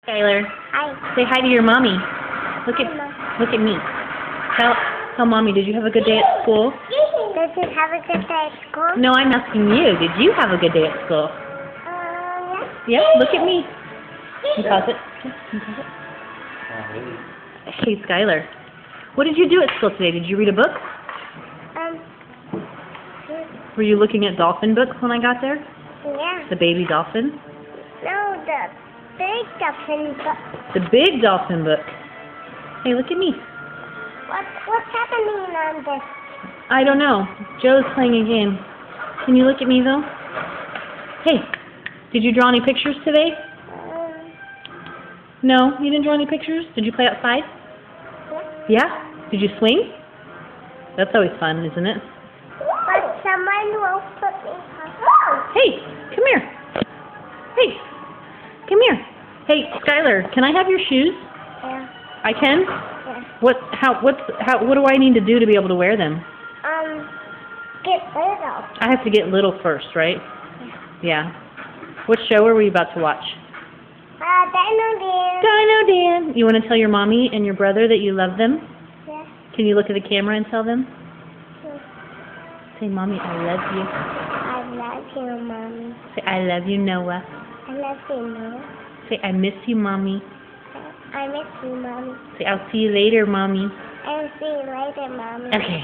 Skylar, Hi. say hi to your mommy. Look Hi, Mom. look at me. Tell mommy, did you have a good day at school? Did you have a good day at school? No, I'm asking you. Did you have a good day at school? Yes. Yep, look at me. Can you pause it? Can you pause it? Hey, Skylar, what did you do at school today? Did you read a book? Were you looking at dolphin books when I got there? Yeah. The baby dolphin? No, the big dolphin book. The big dolphin book. Hey, look at me. What's happening on this? I don't know. Joe's playing a game. Can you look at me, though? Hey, did you draw any pictures today? No, you didn't draw any pictures? Did you play outside? Yeah. Yeah? Did you swing? That's always fun, isn't it? But someone will put me on. Hey, come here. Hey, come here. Hey, Skylar, can I have your shoes? Yeah. I can? Yeah. What do I need to do to be able to wear them? Get little. I have to get little first, right? Yeah. What show are we about to watch? Dino Dan. Dino Dan. You want to tell your mommy and your brother that you love them? Yeah. Can you look at the camera and tell them? Sure. Say, Mommy, I love you. I love you, Mommy. Say, I love you, Noah. I love you, Noah. Say, I miss you, Mommy. I miss you, Mommy. Say, I'll see you later, Mommy. I'll see you later, Mommy. Okay.